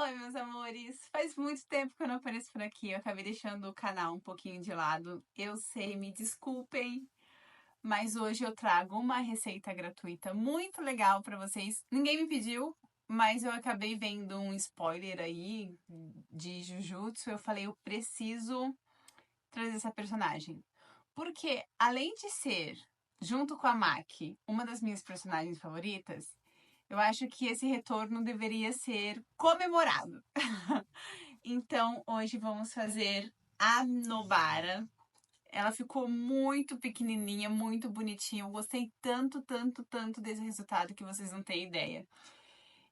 Oi, meus amores! Faz muito tempo que eu não apareço por aqui. Eu acabei deixando o canal um pouquinho de lado. Eu sei, me desculpem, mas hoje eu trago uma receita gratuita muito legal para vocês. Ninguém me pediu, mas eu acabei vendo um spoiler aí de Jujutsu. Eu falei, eu preciso trazer essa personagem. Porque além de ser, junto com a Maki, uma das minhas personagens favoritas, eu acho que esse retorno deveria ser comemorado. Então, hoje vamos fazer a Nobara. Ela ficou muito pequenininha, muito bonitinha. Eu gostei tanto, tanto, tanto desse resultado que vocês não têm ideia.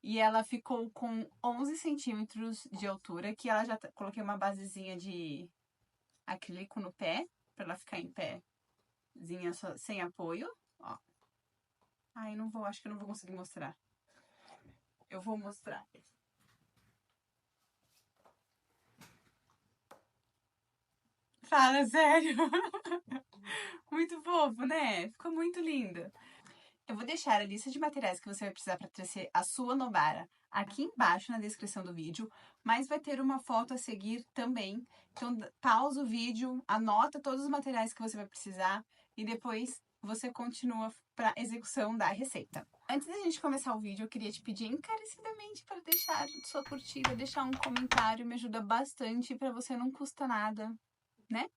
E ela ficou com 11 centímetros de altura, que ela já coloquei uma basezinha de acrílico no pé, para ela ficar em pézinha sem apoio. Ó. Ai, não vou, acho que eu não vou conseguir mostrar. Eu vou mostrar. Fala sério. Muito fofo, né? Ficou muito lindo. Eu vou deixar a lista de materiais que você vai precisar para tecer a sua Nobara aqui embaixo na descrição do vídeo, mas vai ter uma foto a seguir também. Então, pausa o vídeo, anota todos os materiais que você vai precisar e depois você continua para a execução da receita. Antes da gente começar o vídeo, eu queria te pedir encarecidamente para deixar sua curtida, deixar um comentário, me ajuda bastante, para você não custa nada, né?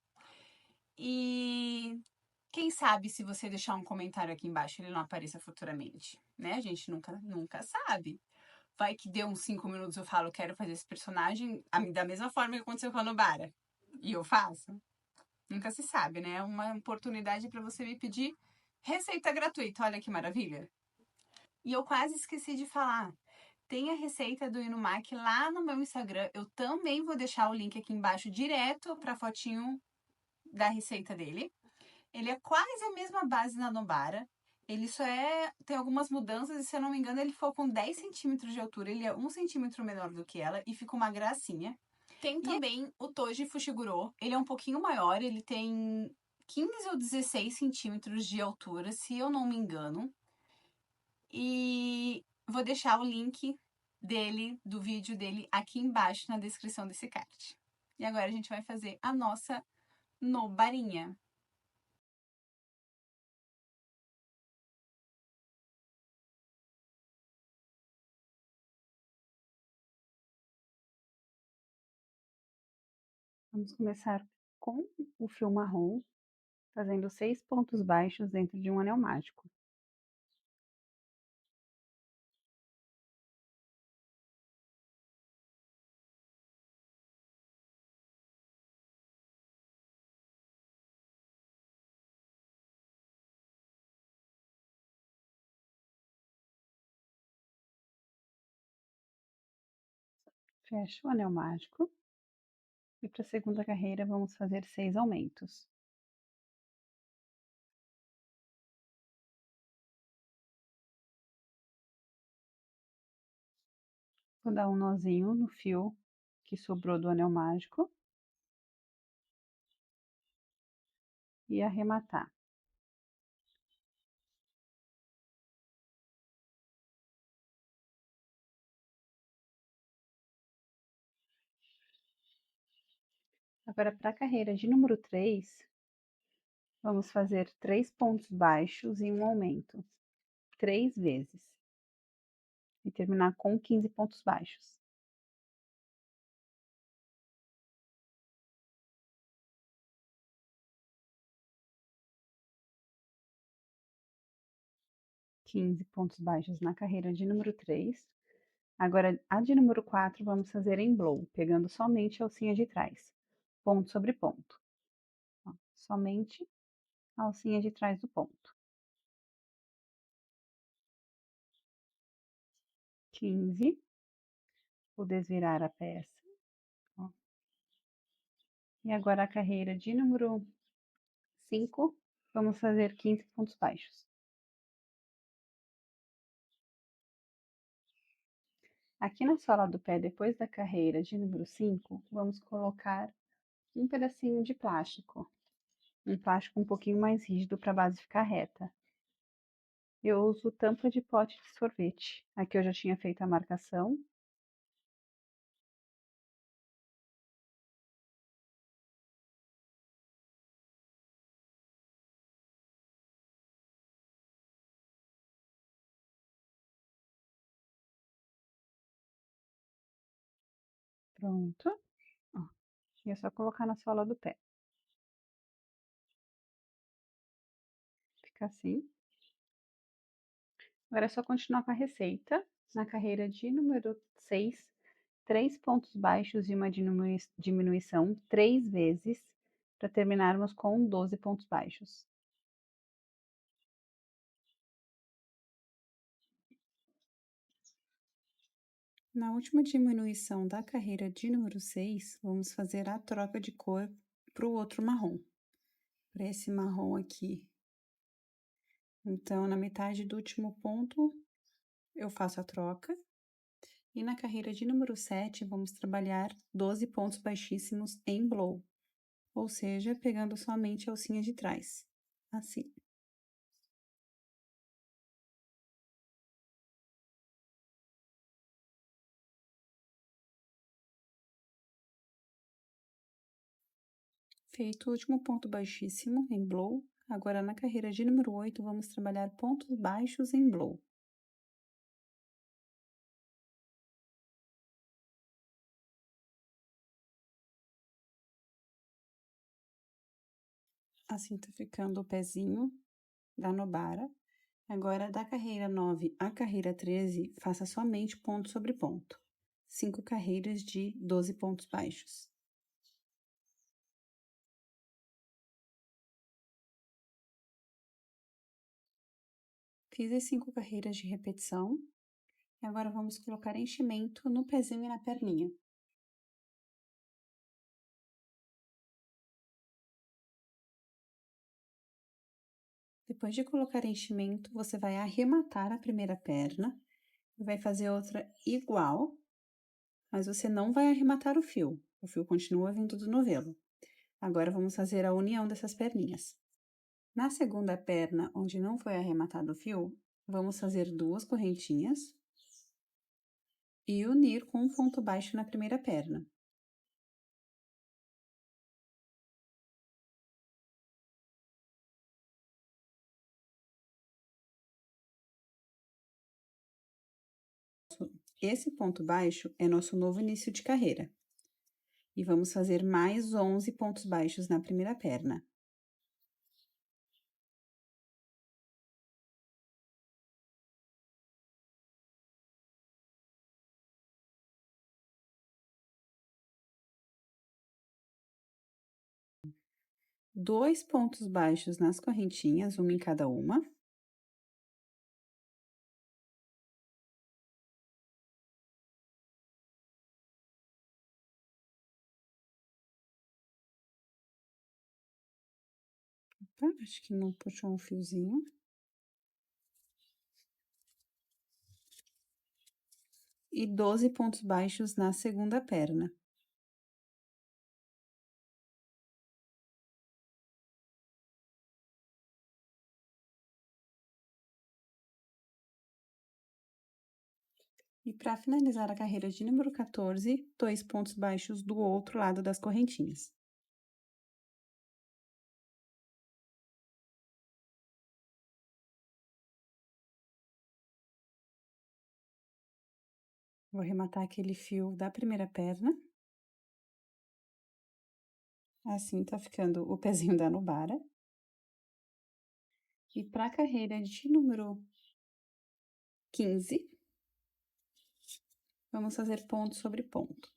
E quem sabe se você deixar um comentário aqui embaixo ele não apareça futuramente, né? A gente nunca sabe. Vai que deu uns 5 minutos eu falo, quero fazer esse personagem da mesma forma que aconteceu com a Nobara. E eu faço. Nunca se sabe, né? É uma oportunidade para você me pedir receita gratuita. Olha que maravilha. E eu quase esqueci de falar. Tem a receita do Inumaki lá no meu Instagram. Eu também vou deixar o link aqui embaixo direto para a fotinho da receita dele. Ele é quase a mesma base da Nobara. Ele só tem algumas mudanças e, se eu não me engano, ele ficou com 10 centímetros de altura. Ele é 1 centímetro menor do que ela e ficou uma gracinha. Tem também o Toji Fushiguro. Ele é um pouquinho maior, ele tem 15 ou 16 centímetros de altura, se eu não me engano. E vou deixar o link dele, do vídeo dele, aqui embaixo na descrição desse card. E agora a gente vai fazer a nossa Nobarinha. Vamos começar com o fio marrom, fazendo 6 pontos baixos dentro de um anel mágico. Fecho o anel mágico. E para a segunda carreira vamos fazer 6 aumentos. Vou dar um nozinho no fio que sobrou do anel mágico. E arrematar. Agora, para a carreira de número 3, vamos fazer 3 pontos baixos e um aumento, 3 vezes. E terminar com 15 pontos baixos. Quinze pontos baixos na carreira de número 3. Agora, a de número 4, vamos fazer em blow, pegando somente a alcinha de trás, ponto sobre ponto. Ó, somente a alcinha de trás do ponto. 15. Vou desvirar a peça. Ó. E agora a carreira de número 5, vamos fazer 15 pontos baixos. Aqui na sola do pé, depois da carreira de número 5, vamos colocar um pedacinho de plástico. Um plástico um pouquinho mais rígido para a base ficar reta. Eu uso tampa de pote de sorvete. Aqui eu já tinha feito a marcação. Pronto. Ó, e é só colocar na sola do pé. Fica assim. Agora é só continuar com a receita. Na carreira de número 6, 3 pontos baixos e uma diminuição 3 vezes, para terminarmos com 12 pontos baixos. Na última diminuição da carreira de número 6, vamos fazer a troca de cor para o outro marrom, para esse marrom aqui. Então, na metade do último ponto, eu faço a troca. E na carreira de número 7, vamos trabalhar 12 pontos baixíssimos em blow, ou seja, pegando somente a alcinha de trás, assim. Feito o último ponto baixíssimo em blow, agora na carreira de número 8, vamos trabalhar pontos baixos em blow. Assim tá ficando o pezinho da Nobara. Agora, da carreira 9 à carreira 13, faça somente ponto sobre ponto. 5 carreiras de 12 pontos baixos. Fiz as 5 carreiras de repetição. E agora vamos colocar enchimento no pezinho e na perninha. Depois de colocar enchimento, você vai arrematar a primeira perna e vai fazer outra igual, mas você não vai arrematar o fio continua vindo do novelo. Agora vamos fazer a união dessas perninhas. Na segunda perna, onde não foi arrematado o fio, vamos fazer 2 correntinhas e unir com um ponto baixo na primeira perna. Esse ponto baixo é nosso novo início de carreira. E vamos fazer mais 11 pontos baixos na primeira perna. Dois pontos baixos nas correntinhas, uma em cada uma. Tá? Acho que não puxou um fiozinho. E 12 pontos baixos na segunda perna. E para finalizar a carreira de número 14, 2 pontos baixos do outro lado das correntinhas. Vou arrematar aquele fio da primeira perna. Assim tá ficando o pezinho da Nubara. E para a carreira de número 15, vamos fazer ponto sobre ponto.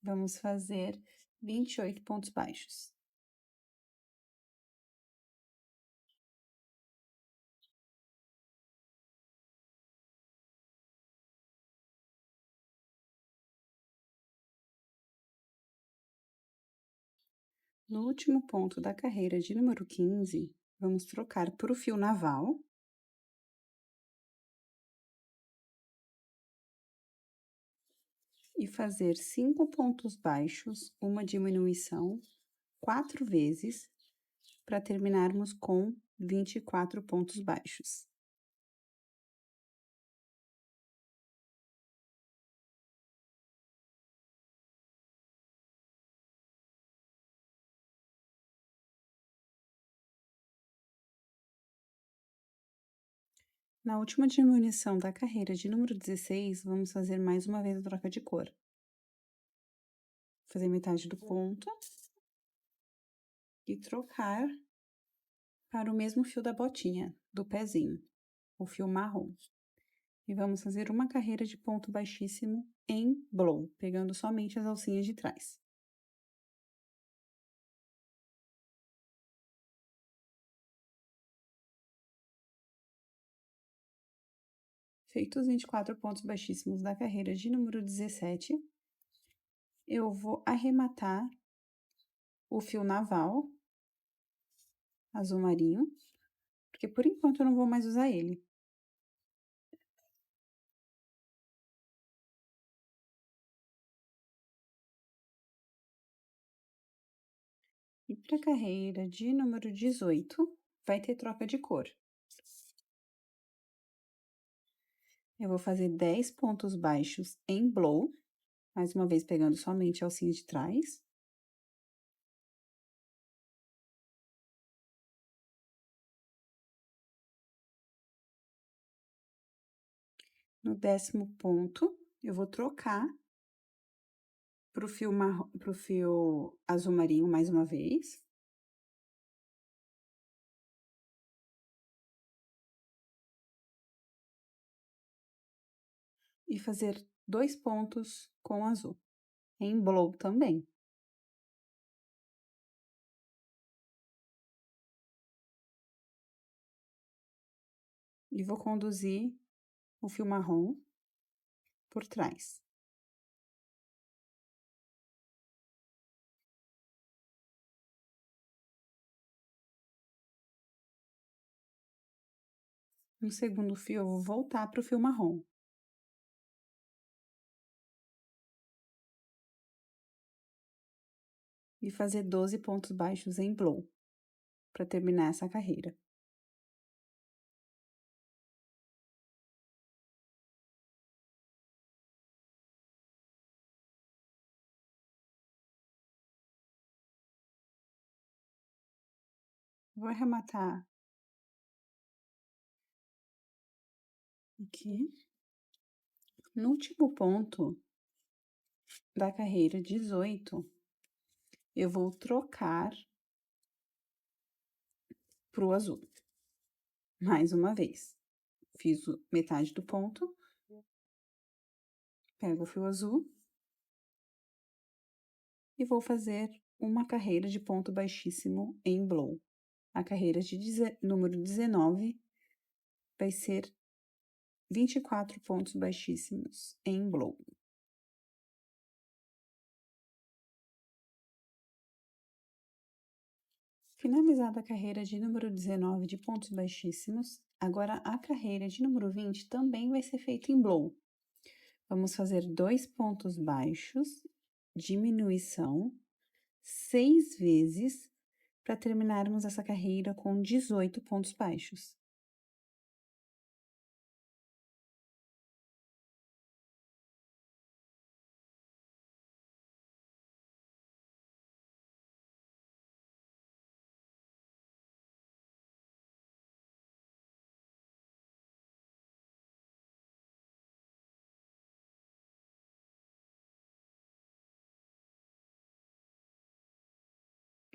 Vamos fazer 28 pontos baixos. No último ponto da carreira de número 15, vamos trocar por o fio naval. E fazer 5 pontos baixos, uma diminuição, 4 vezes, para terminarmos com 24 pontos baixos. Na última diminuição da carreira de número 16, vamos fazer mais uma vez a troca de cor. fazer metade do ponto e trocar para o mesmo fio da botinha, do pezinho, o fio marrom. E vamos fazer uma carreira de ponto baixíssimo em blow, pegando somente as alcinhas de trás. Feitos os 24 pontos baixíssimos da carreira de número 17, eu vou arrematar o fio naval, azul marinho, porque por enquanto eu não vou mais usar ele. E para a carreira de número 18, vai ter troca de cor. Eu vou fazer 10 pontos baixos em blow, mais uma vez pegando somente a alcinha de trás. No 10º ponto, eu vou trocar pro fio azul marinho mais uma vez. E fazer 2 pontos com azul, em blow também. E vou conduzir o fio marrom por trás. No segundo fio, eu vou voltar para o fio marrom. E fazer 12 pontos baixos em blow, para terminar essa carreira. Vou arrematar aqui. No último ponto da carreira 18, eu vou trocar pro azul. Mais uma vez. Fiz metade do ponto. Pego o fio azul. E vou fazer uma carreira de ponto baixíssimo em blow. A carreira de número 19 vai ser 24 pontos baixíssimos em blow. Finalizada a carreira de número 19 de pontos baixíssimos, agora a carreira de número 20 também vai ser feita em blow. Vamos fazer 2 pontos baixos, diminuição, 6 vezes, para terminarmos essa carreira com 18 pontos baixos.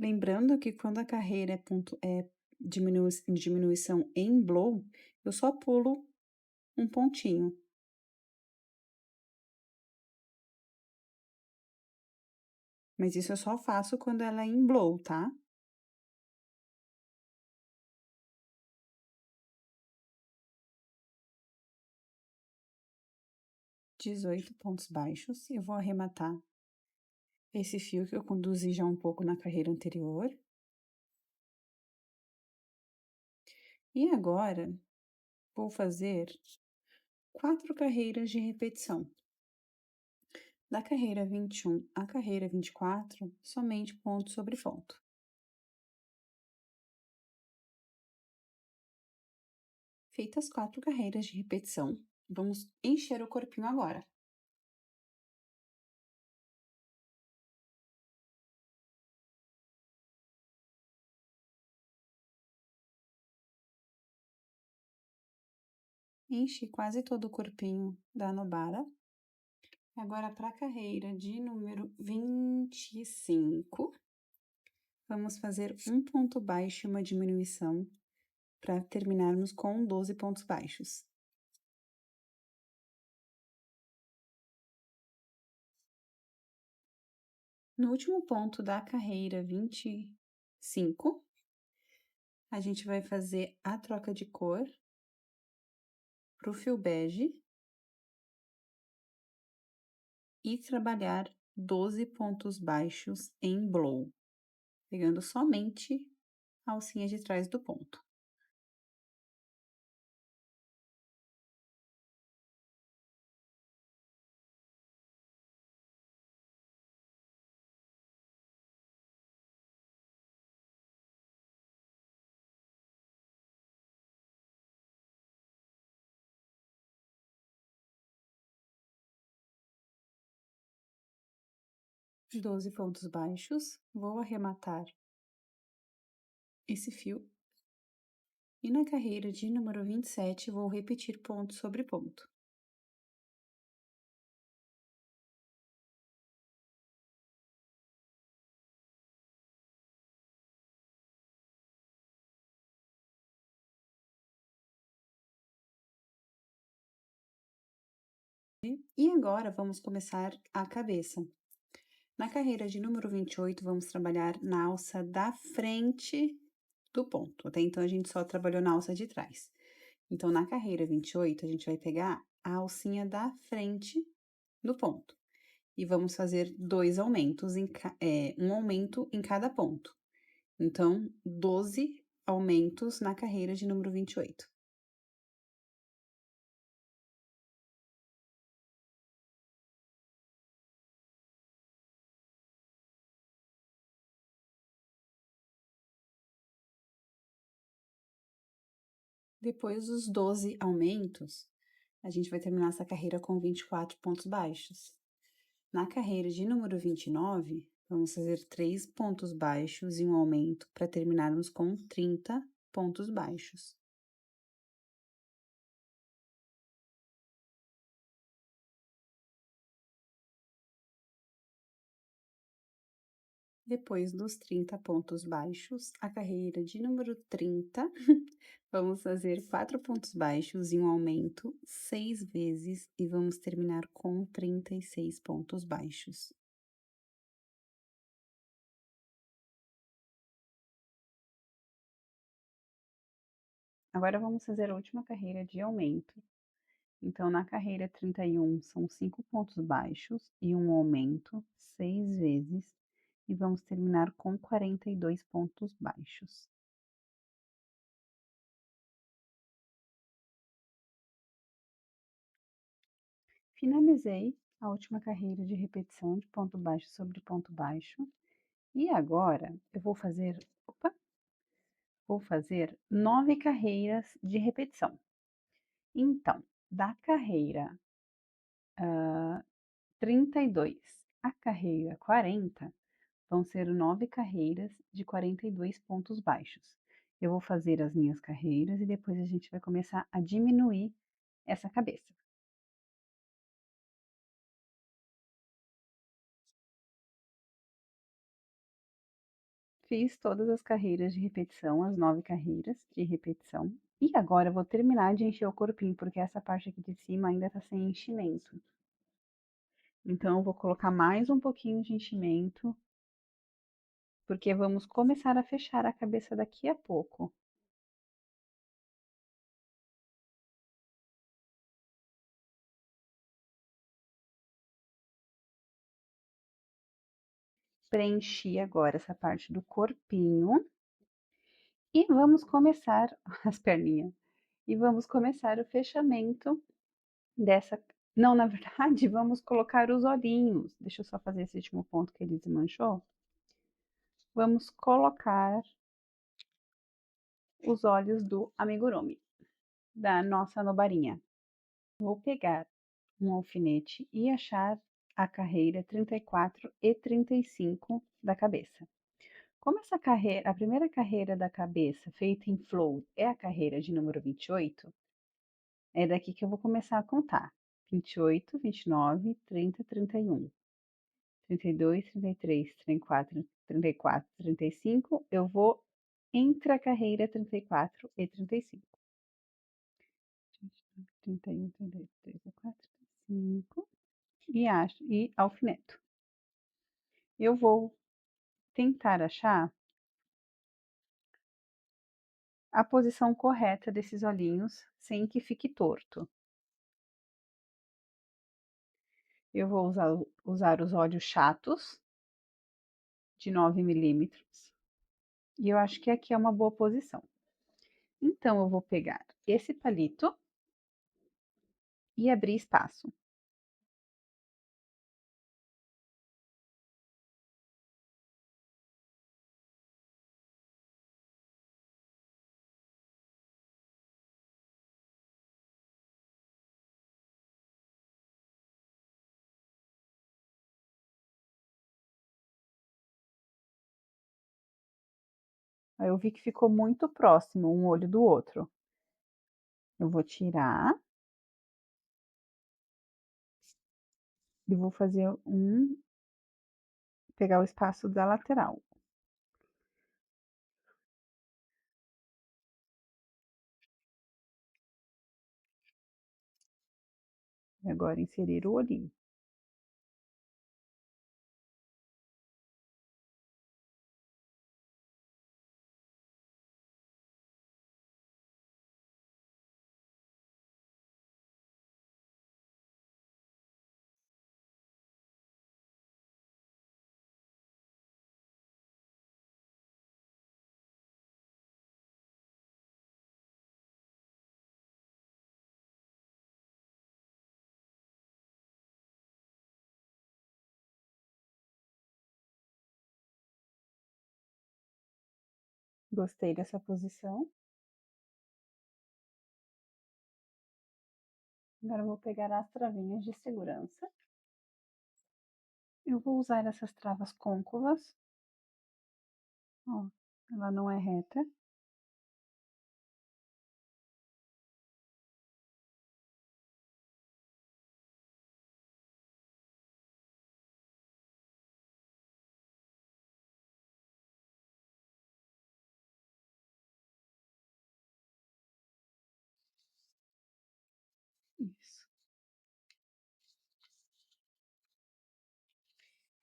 Lembrando que quando a carreira é diminuição em blow, eu só pulo um pontinho. Mas isso eu só faço quando ela é em blow, tá? Dezoito pontos baixos. Eu vou arrematar esse fio que eu conduzi já um pouco na carreira anterior. E agora, vou fazer 4 carreiras de repetição. Da carreira 21 à carreira 24, somente ponto sobre ponto. Feitas 4 carreiras de repetição, vamos encher o corpinho agora. Enchi quase todo o corpinho da Nobara. Agora, para a carreira de número 25, vamos fazer um ponto baixo e uma diminuição para terminarmos com 12 pontos baixos. No último ponto da carreira 25, a gente vai fazer a troca de cor para o fio bege e trabalhar 12 pontos baixos em blow, pegando somente a alcinha de trás do ponto. De 12 pontos baixos, vou arrematar esse fio. E na carreira de número 27, vou repetir ponto sobre ponto. E agora vamos começar a cabeça. Na carreira de número 28, vamos trabalhar na alça da frente do ponto. Até então, a gente só trabalhou na alça de trás. Então, na carreira 28, a gente vai pegar a alcinha da frente do ponto. E vamos fazer dois aumentos, um aumento em cada ponto. Então, 12 aumentos na carreira de número 28. Depois dos 12 aumentos, a gente vai terminar essa carreira com 24 pontos baixos. Na carreira de número 29, vamos fazer 3 pontos baixos e um aumento para terminarmos com 30 pontos baixos. Depois dos 30 pontos baixos, a carreira de número 30, vamos fazer 4 pontos baixos e um aumento 6 vezes e vamos terminar com 36 pontos baixos. Agora vamos fazer a última carreira de aumento. Então, na carreira 31, são 5 pontos baixos e um aumento 6 vezes, e vamos terminar com 42 pontos baixos. Finalizei a última carreira de repetição de ponto baixo sobre ponto baixo, e agora eu vou fazer 9 carreiras de repetição. Então, da carreira 32 à carreira 40, vão ser 9 carreiras de 42 pontos baixos. Eu vou fazer as minhas carreiras e depois a gente vai começar a diminuir essa cabeça. Fiz todas as carreiras de repetição, as 9 carreiras de repetição. E agora eu vou terminar de encher o corpinho, porque essa parte aqui de cima ainda tá sem enchimento. Então, eu vou colocar mais um pouquinho de enchimento, porque vamos começar a fechar a cabeça daqui a pouco. Preenchi agora essa parte do corpinho. E vamos começar as perninhas. E vamos começar o fechamento dessa. Não, na verdade, vamos colocar os olhinhos. Deixa eu só fazer esse último ponto que ele desmanchou. Vamos colocar os olhos do amigurumi, da nossa nobarinha. Vou pegar um alfinete e achar a carreira 34 e 35 da cabeça. Como essa carreira, a primeira carreira da cabeça feita em flow é a carreira de número 28, é daqui que eu vou começar a contar. 28, 29, 30, 31, 32, 33, 34, 34, 35. Eu vou entre a carreira 34 e 35. 31, 32, 34, 35. E alfineto. Eu vou tentar achar a posição correta desses olhinhos sem que fique torto. Eu vou usar os olhos chatos de 9 milímetros. E eu acho que aqui é uma boa posição. Então, eu vou pegar esse palito e abrir espaço. Aí eu vi que ficou muito próximo um olho do outro. Eu vou tirar e vou fazer pegar o espaço da lateral. E agora inserir o olhinho. Gostei dessa posição. Agora eu vou pegar as travinhas de segurança. Eu vou usar essas travas côncavas. Ó, ela não é reta. Isso.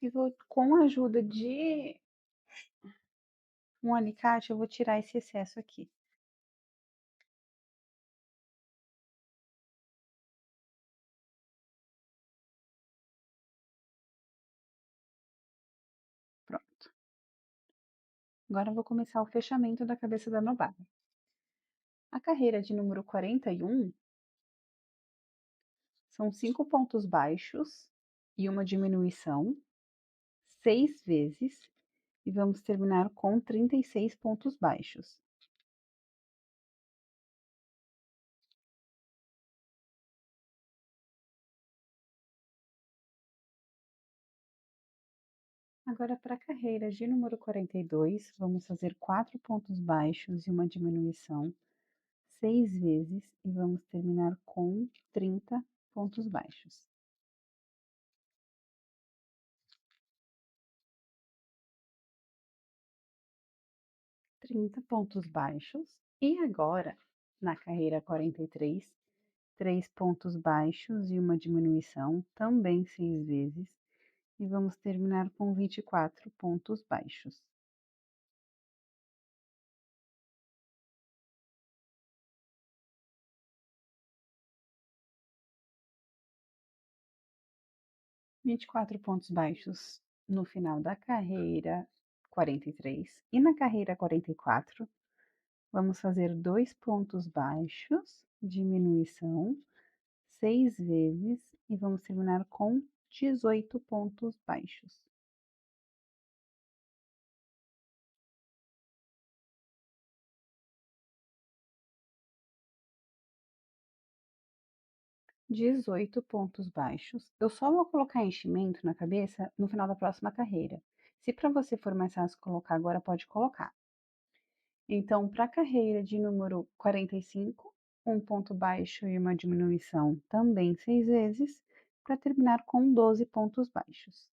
E vou, com a ajuda de um alicate, eu vou tirar esse excesso aqui. Pronto. Agora eu vou começar o fechamento da cabeça da nobada. A carreira de número 41 são 5 pontos baixos e uma diminuição, 6 vezes, e vamos terminar com 36 pontos baixos. Agora, para a carreira de número 42, vamos fazer 4 pontos baixos e uma diminuição, 6 vezes, e vamos terminar com 30 pontos baixos. 30 pontos baixos. E agora, na carreira 43, 3 pontos baixos e uma diminuição, também 6 vezes, e vamos terminar com 24 pontos baixos. Vinte e quatro pontos baixos no final da carreira 43. E na carreira 44, vamos fazer 2 pontos baixos, diminuição, 6 vezes, e vamos terminar com 18 pontos baixos. 18 pontos baixos. Eu só vou colocar enchimento na cabeça no final da próxima carreira. Se para você for mais fácil colocar agora, pode colocar. Então, para a carreira de número 45, um ponto baixo e uma diminuição também 6 vezes, para terminar com 12 pontos baixos.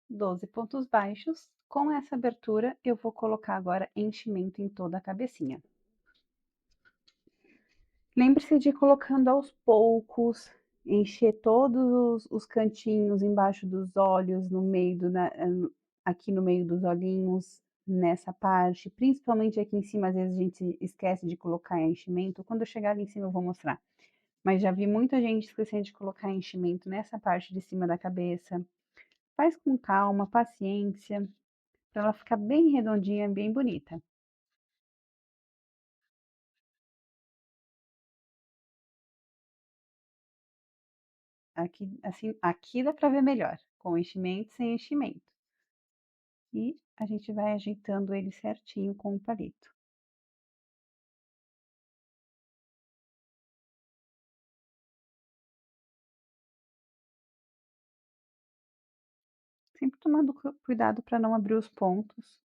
Doze pontos baixos. Com essa abertura, eu vou colocar agora enchimento em toda a cabecinha. Lembre-se de ir colocando aos poucos, encher todos os cantinhos embaixo dos olhos, no meio aqui no meio dos olhinhos, nessa parte, principalmente aqui em cima, às vezes a gente esquece de colocar enchimento. Quando eu chegar ali em cima eu vou mostrar. Mas já vi muita gente esquecendo de colocar enchimento nessa parte de cima da cabeça. Faz com calma, paciência, para ela ficar bem redondinha, bem bonita. Aqui, assim, aqui dá para ver melhor, com enchimento e sem enchimento. E a gente vai ajeitando ele certinho com o palito. Sempre tomando cuidado para não abrir os pontos.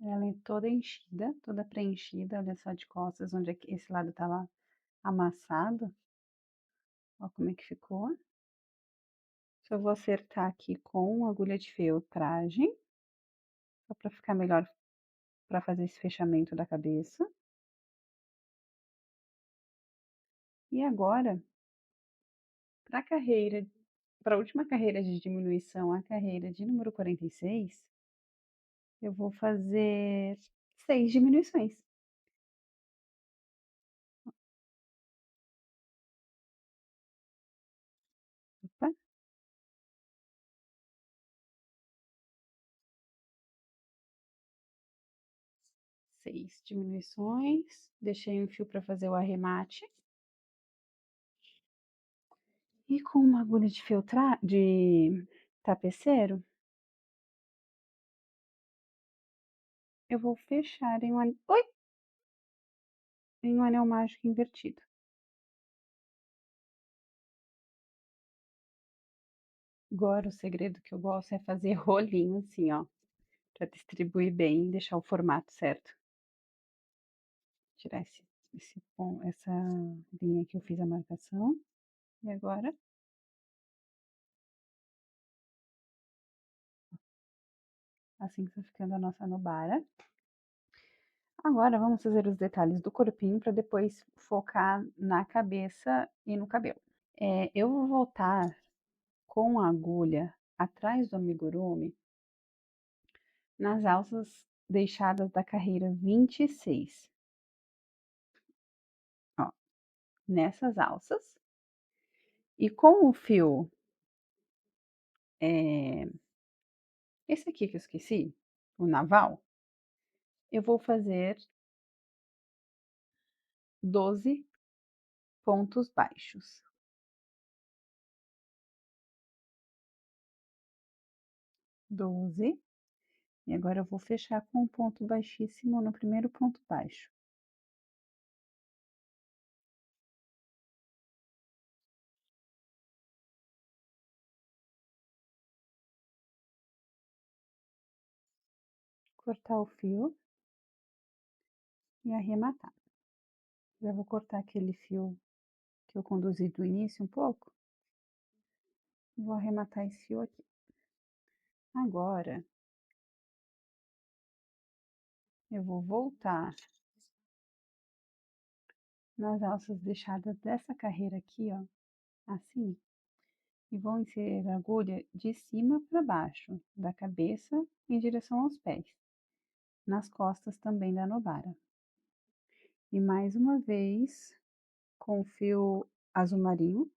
Ela é toda enchida, toda preenchida, olha só de costas, onde esse lado estava amassado. Olha como é que ficou. Só vou acertar aqui com agulha de feltragem, só para ficar melhor para fazer esse fechamento da cabeça. E agora, para a última carreira de diminuição, a carreira de número 46, eu vou fazer 6 diminuições. Opa. 6 diminuições, deixei um fio para fazer o arremate. E com uma agulha de de tapeceiro, eu vou fechar em em um anel mágico invertido. Agora o segredo que eu gosto é fazer rolinho assim, ó, para distribuir bem e deixar o formato certo. Tirar essa linha que eu fiz a marcação. E agora, assim que tá ficando a nossa nubara. Agora vamos fazer os detalhes do corpinho para depois focar na cabeça e no cabelo. Eu vou voltar com a agulha atrás do amigurumi nas alças deixadas da carreira 26. Ó, nessas alças. E com o fio, esse aqui que eu esqueci, o naval, eu vou fazer 12 pontos baixos. 12. E agora eu vou fechar com um ponto baixíssimo no primeiro ponto baixo. Cortar o fio e arrematar. Já vou cortar aquele fio que eu conduzi do início um pouco. Vou arrematar esse fio aqui. Agora, eu vou voltar nas alças deixadas dessa carreira aqui, ó, assim, e vou inserir a agulha de cima para baixo, da cabeça em direção aos pés, nas costas também da nobara. E mais uma vez, com o fio azul marinho,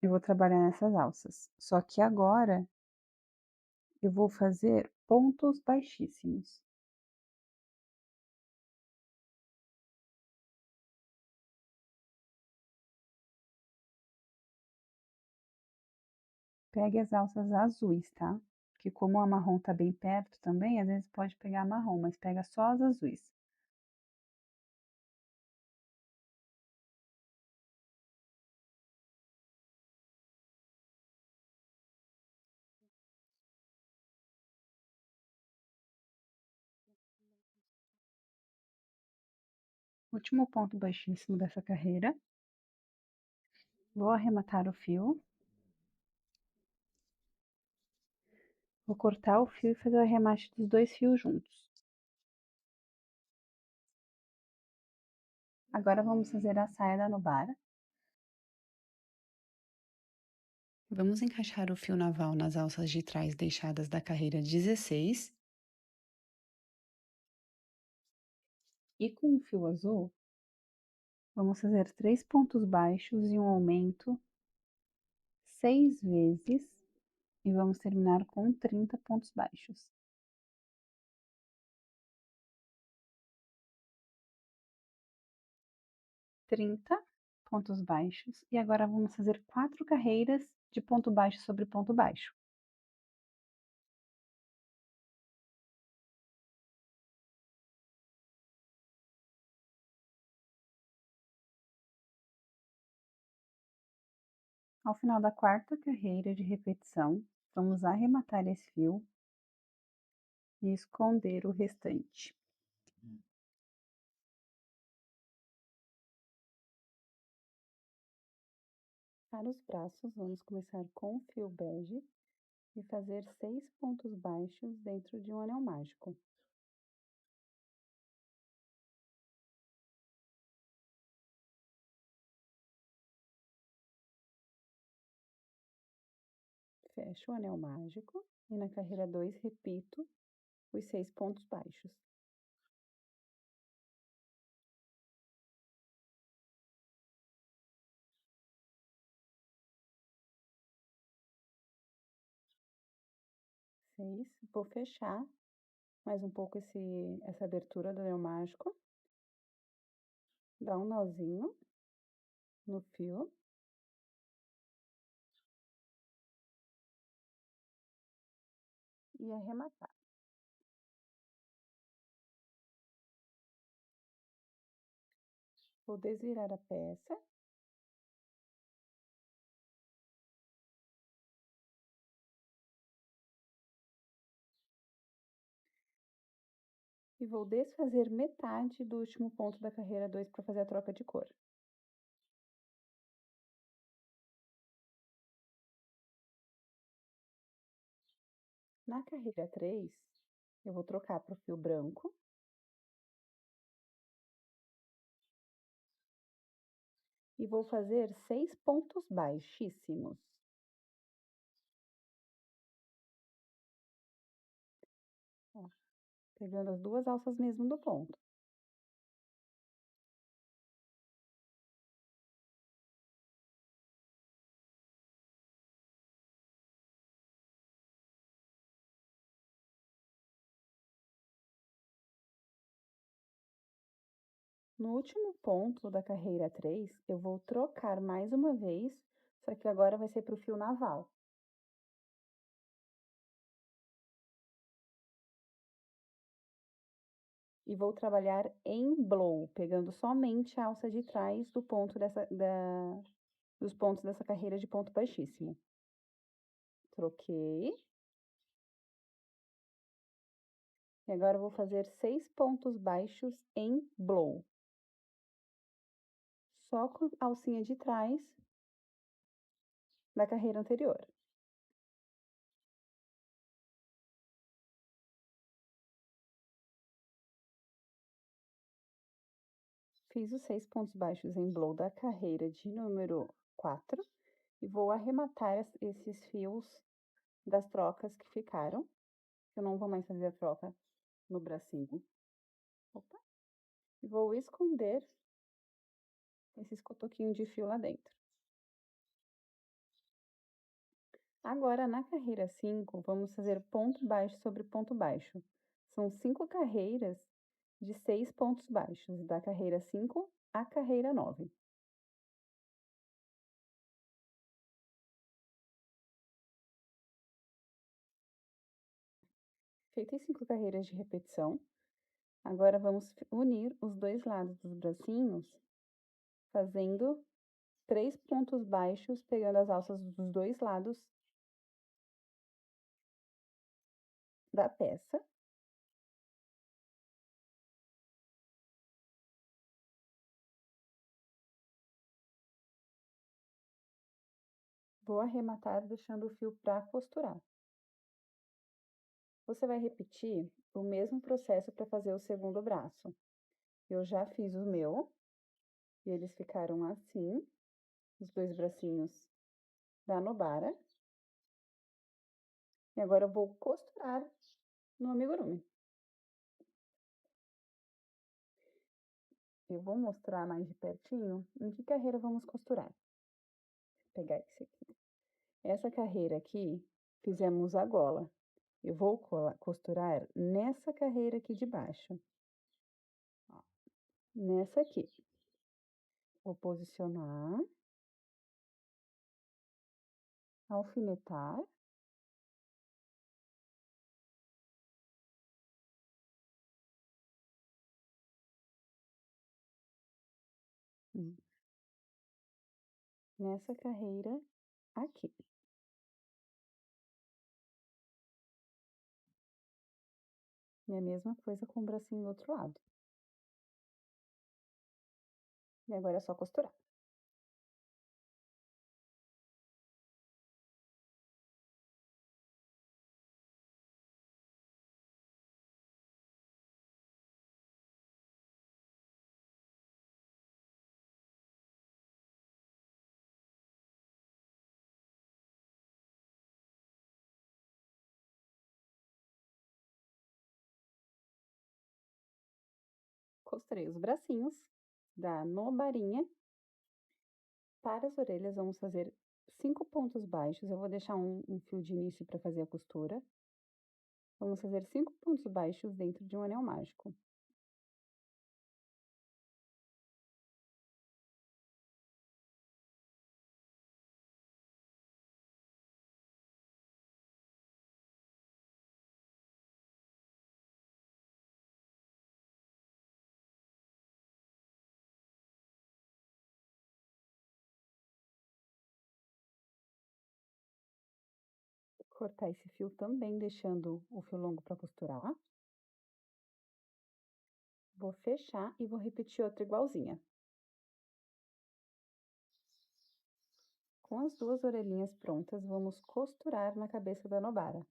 eu vou trabalhar nessas alças. Só que agora, eu vou fazer pontos baixíssimos. Pegue as alças azuis, tá? Porque como a marrom tá bem perto também, às vezes pode pegar marrom, mas pega só as azuis. Último ponto baixíssimo dessa carreira. Vou arrematar o fio. Vou cortar o fio e fazer o arremate dos 2 fios juntos. Agora vamos fazer a saia da Nubara. Vamos encaixar o fio naval nas alças de trás deixadas da carreira 16. E com o fio azul, vamos fazer 3 pontos baixos e um aumento 6 vezes e vamos terminar com 30 pontos baixos. 30 pontos baixos e agora vamos fazer 4 carreiras de ponto baixo sobre ponto baixo. Ao final da quarta carreira de repetição, vamos arrematar esse fio e esconder o restante. Para os braços, vamos começar com o fio bege e fazer 6 pontos baixos dentro de um anel mágico. Fecho o anel mágico e na carreira 2 repito os 6 pontos baixos. Vou fechar mais um pouco essa abertura do anel mágico. Dar um nozinho no fio. E arrematar. Vou desvirar a peça. E vou desfazer metade do último ponto da carreira 2 para fazer a troca de cor. Na carreira 3, eu vou trocar para o fio branco. E vou fazer 6 pontos baixíssimos. Ó, pegando as 2 alças mesmo do ponto. No último ponto da carreira 3, eu vou trocar mais uma vez, só que agora vai ser para o fio naval. E vou trabalhar em blow, pegando somente a alça de trás do ponto dos pontos dessa carreira de ponto baixíssimo. Troquei. E agora eu vou fazer 6 pontos baixos em blow. Só com a alcinha de trás da carreira anterior. Fiz os 6 pontos baixos em blow da carreira de número 4 e vou arrematar esses fios das trocas que ficaram. Eu não vou mais fazer a troca no bracinho. Opa! E vou esconder esses cotoquinhos de fio lá dentro. Agora, na carreira 5, vamos fazer ponto baixo sobre ponto baixo. São 5 carreiras de 6 pontos baixos, da carreira 5 à carreira 9. Feitas 5 carreiras de repetição, agora vamos unir os 2 lados dos bracinhos, fazendo 3 pontos baixos, pegando as alças dos 2 lados da peça. Vou arrematar deixando o fio para costurar. Você vai repetir o mesmo processo para fazer o segundo braço. Eu já fiz o meu, e eles ficaram assim, os dois bracinhos da Nobara. E agora eu vou costurar no amigurumi. Eu vou mostrar mais de pertinho em que carreira vamos costurar. Vou pegar esse aqui. Essa carreira aqui, fizemos a gola. Eu vou costurar nessa carreira aqui de baixo. Ó, nessa aqui. Vou posicionar, alfinetar. Nessa carreira aqui. E a mesma coisa com o bracinho do outro lado. E agora é só costurar. Costurei os bracinhos da Nobarinha. Para as orelhas, vamos fazer 5 pontos baixos. Eu vou deixar um fio de início para fazer a costura. Vamos fazer 5 pontos baixos dentro de um anel mágico. Cortar esse fio também, deixando o fio longo para costurar. Vou fechar e vou repetir outra igualzinha. Com as duas orelhinhas prontas, vamos costurar na cabeça da Nobara.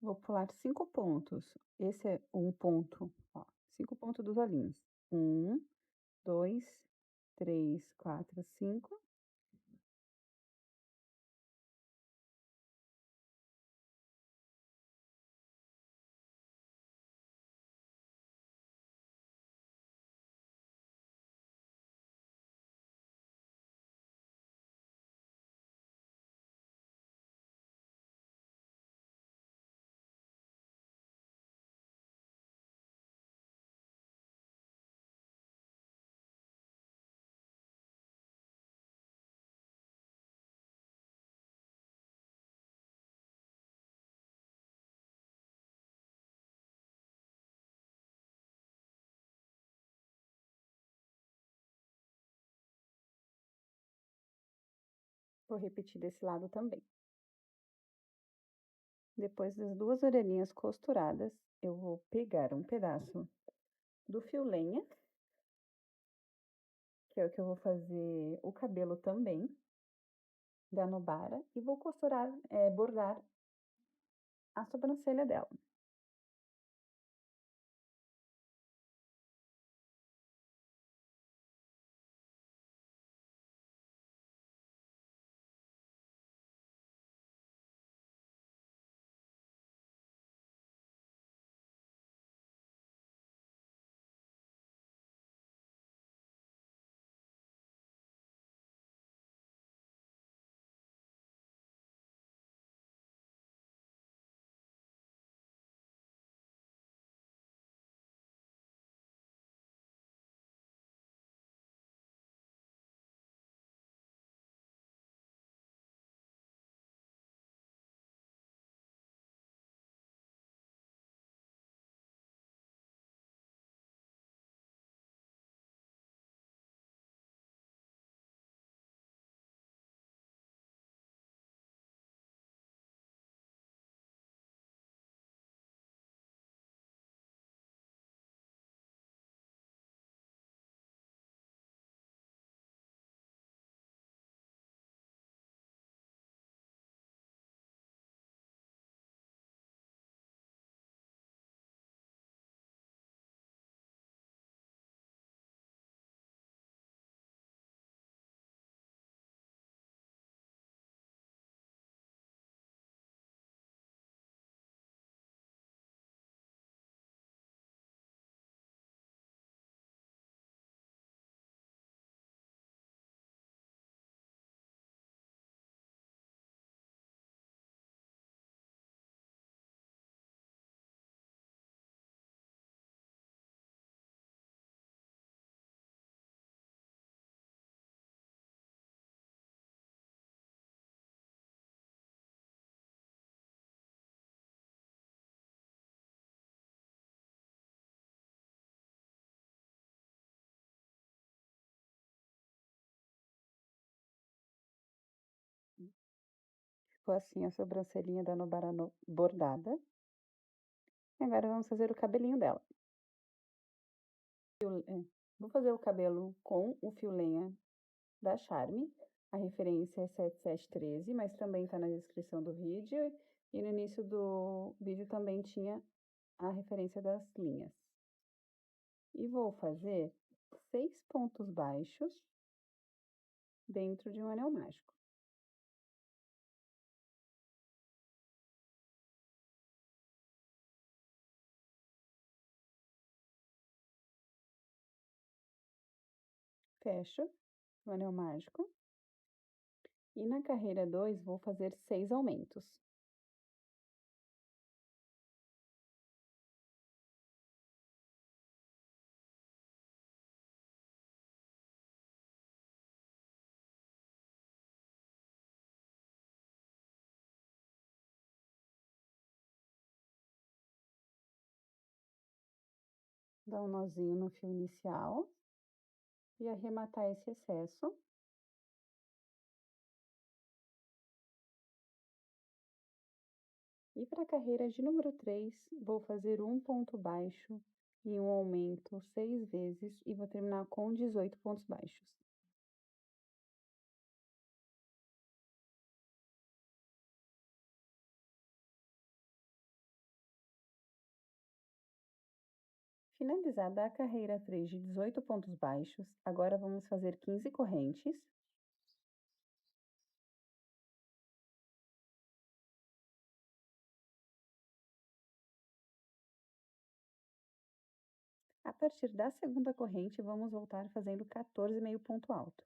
Vou pular 5 pontos. Esse é um ponto, ó, 5 pontos dos olhinhos. 1, 2, 3, 4, 5. Vou repetir desse lado também. Depois das duas orelhinhas costuradas, eu vou pegar um pedaço do fio lenha, que é o que eu vou fazer o cabelo também, da Nobara, e vou costurar, bordar a sobrancelha dela. Ficou assim a sobrancelhinha da Nobara bordada. Agora vamos fazer o cabelinho dela. Vou fazer o cabelo com o fio lenha da Charme. A referência é 7713, mas também está na descrição do vídeo. E no início do vídeo também tinha a referência das linhas. E vou fazer 6 pontos baixos dentro de um anel mágico. Fecho o anel mágico. E na carreira 2, vou fazer 6 aumentos. Dar um nozinho no fio inicial e arrematar esse excesso. E para a carreira de número 3, vou fazer um ponto baixo e um aumento 6 vezes e vou terminar com 18 pontos baixos. Finalizada a carreira 3 de 18 pontos baixos, agora vamos fazer 15 correntes. A partir da segunda corrente, vamos voltar fazendo 14 meio ponto alto.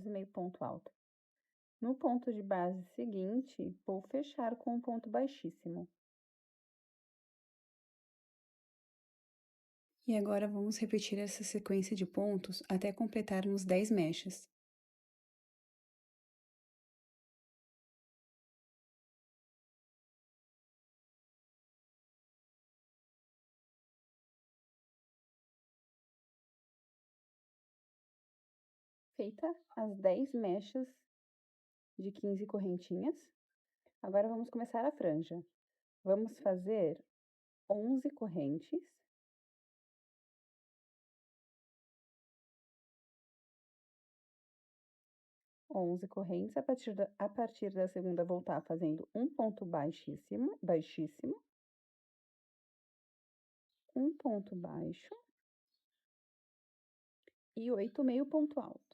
Meio ponto alto. No ponto de base seguinte, vou fechar com um ponto baixíssimo. E agora vamos repetir essa sequência de pontos até completarmos 10 mechas. Feita as 10 mechas de 15 correntinhas, agora vamos começar a franja. Vamos fazer 11 correntes. A partir da segunda voltar fazendo um ponto baixíssimo, um ponto baixo e 8 meio ponto alto.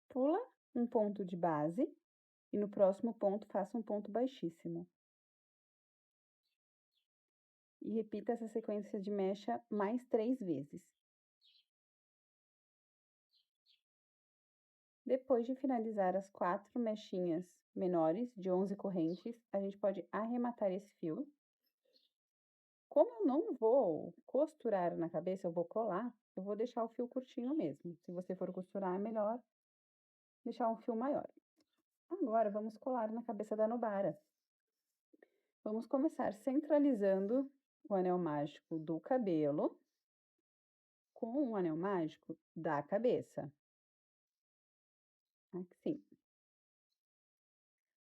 Pula um ponto de base e no próximo ponto faça um ponto baixíssimo. E repita essa sequência de mecha mais 3 vezes. Depois de finalizar as 4 mechinhas menores de 11 correntes, a gente pode arrematar esse fio Como eu não vou costurar na cabeça, eu vou colar, eu vou deixar o fio curtinho mesmo. Se você for costurar, é melhor deixar um fio maior. Agora, vamos colar na cabeça da Nubara. Vamos começar centralizando o anel mágico do cabelo com o anel mágico da cabeça. Assim.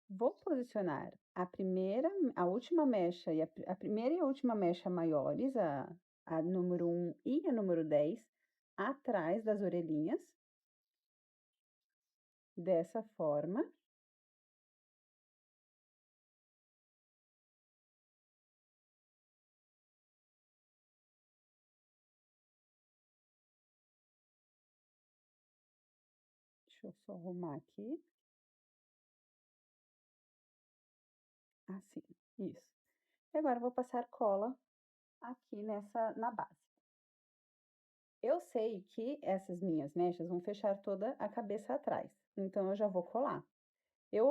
Vou posicionar a última mecha e a primeira e a última mecha maiores, a número 1 e a número 10, atrás das orelhinhas. Dessa forma. Deixa eu só arrumar aqui. Assim, isso. E agora eu vou passar cola aqui na base. Eu sei que essas minhas mechas vão fechar toda a cabeça atrás, então eu já vou colar. Eu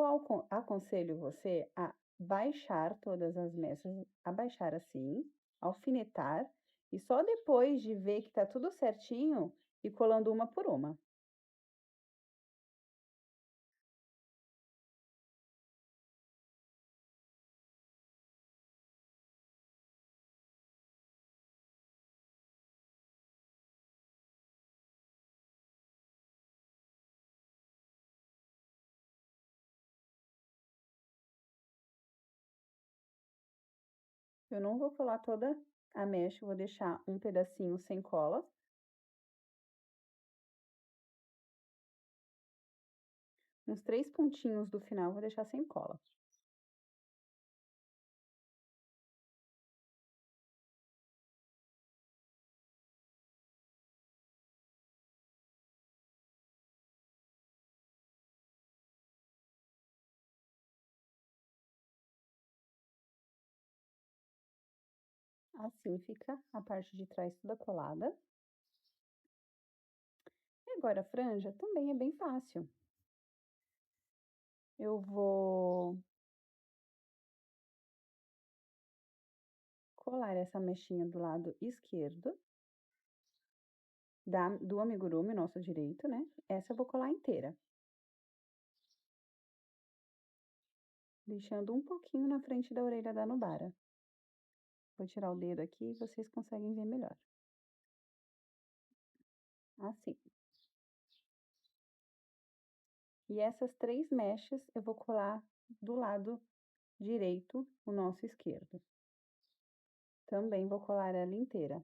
aconselho você a baixar todas as mechas, abaixar assim, alfinetar, e só depois de ver que tá tudo certinho, ir colando uma por uma. Eu não vou colar toda a mecha, vou deixar um pedacinho sem cola. Uns 3 pontinhos do final vou deixar sem cola. Assim fica a parte de trás toda colada. E agora a franja também é bem fácil. Eu vou colar essa mechinha do lado esquerdo do amigurumi, nosso direito, né? Essa eu vou colar inteira. Deixando um pouquinho na frente da orelha da Nubara. Vou tirar o dedo aqui e vocês conseguem ver melhor. Assim. E essas 3 mechas eu vou colar do lado direito, o nosso esquerdo. Também vou colar ela inteira.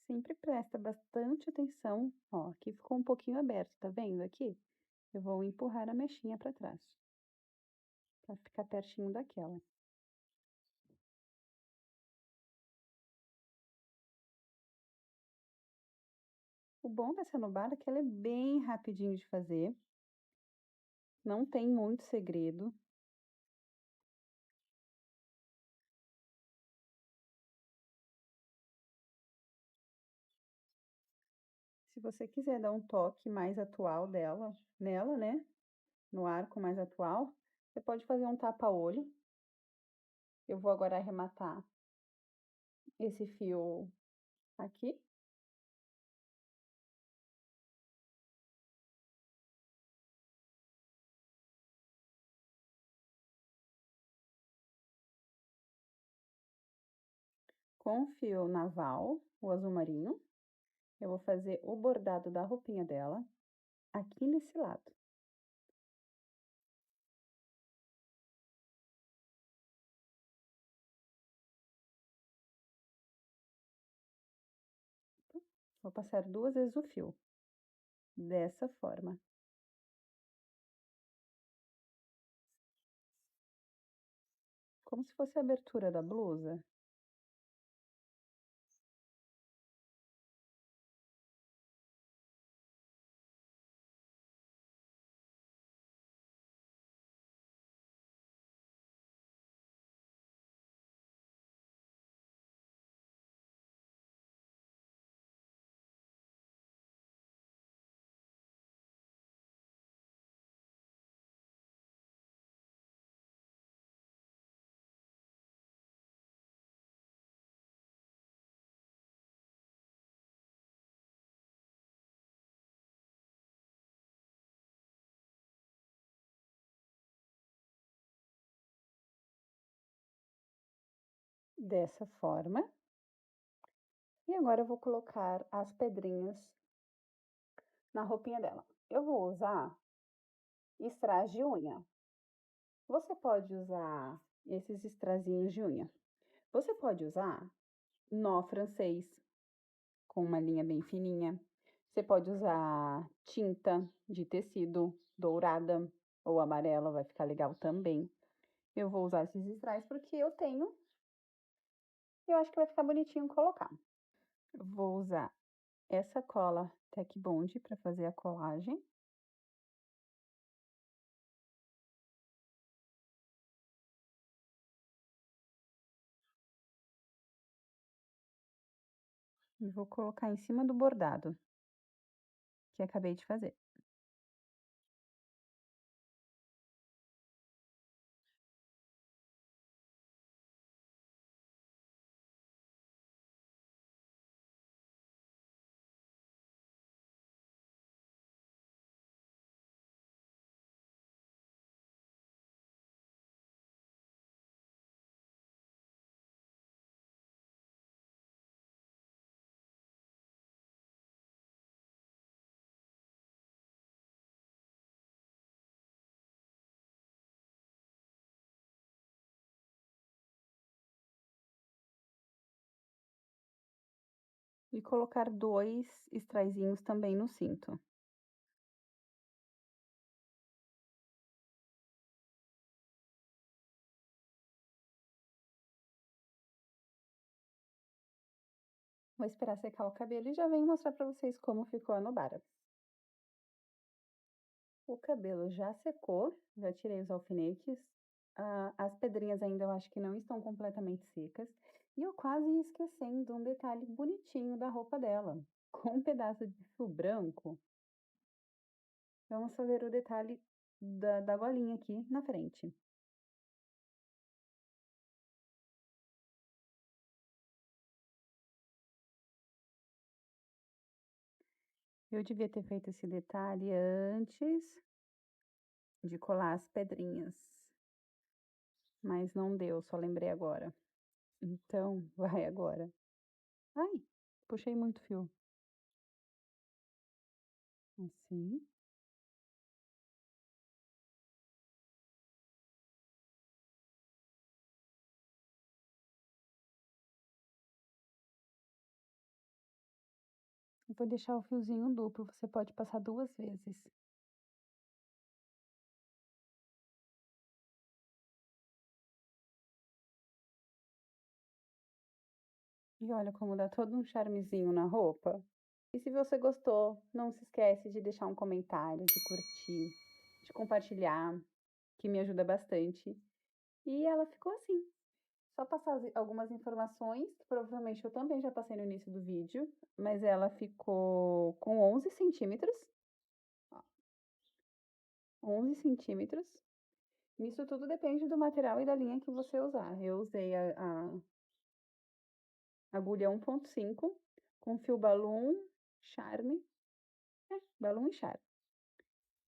Sempre presta bastante atenção. Ó, aqui ficou um pouquinho aberto, tá vendo aqui? Eu vou empurrar a mechinha para trás, para ficar pertinho daquela. O bom dessa Nubara é que ela é bem rapidinho de fazer. Não tem muito segredo. Se você quiser dar um toque mais atual nela, né? No arco mais atual, você pode fazer um tapa-olho. Eu vou agora arrematar esse fio aqui. Com o fio naval, o azul marinho, eu vou fazer o bordado da roupinha dela aqui nesse lado. Vou passar 2 vezes o fio, dessa forma. Como se fosse a abertura da blusa. dessa forma. E agora eu vou colocar as pedrinhas na roupinha dela. Eu vou usar strass de unha. Você pode usar esses strazinhos de unha. Você pode usar nó francês, com uma linha bem fininha. Você pode usar tinta de tecido dourada ou amarela, vai ficar legal também. Eu vou usar esses strass porque eu tenho. E eu acho que vai ficar bonitinho colocar. Eu vou usar essa cola Tech Bond para fazer a colagem. E vou colocar em cima do bordado que acabei de fazer. E colocar 2 strazinhos também no cinto. Vou esperar secar o cabelo e já venho mostrar para vocês como ficou a Nobara. O cabelo já secou, já tirei os alfinetes. As pedrinhas ainda eu acho que não estão completamente secas. E eu quase ia esquecendo um detalhe bonitinho da roupa dela. Com um pedaço de fio branco, vamos fazer o detalhe da golinha aqui na frente. Eu devia ter feito esse detalhe antes de colar as pedrinhas, mas não deu, só lembrei agora. Então, vai agora. Ai, puxei muito fio. Assim. Eu vou deixar o fiozinho duplo, você pode passar 2 vezes. E olha como dá todo um charmezinho na roupa. E se você gostou, não se esquece de deixar um comentário, de curtir, de compartilhar, que me ajuda bastante. E ela ficou assim. Só passar algumas informações, que provavelmente eu também já passei no início do vídeo, mas ela ficou com 11 centímetros. Ó, 11 centímetros. Isso tudo depende do material e da linha que você usar. Eu usei a agulha 1.5 com fio balloon, charme. Balloon e charme.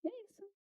E é isso.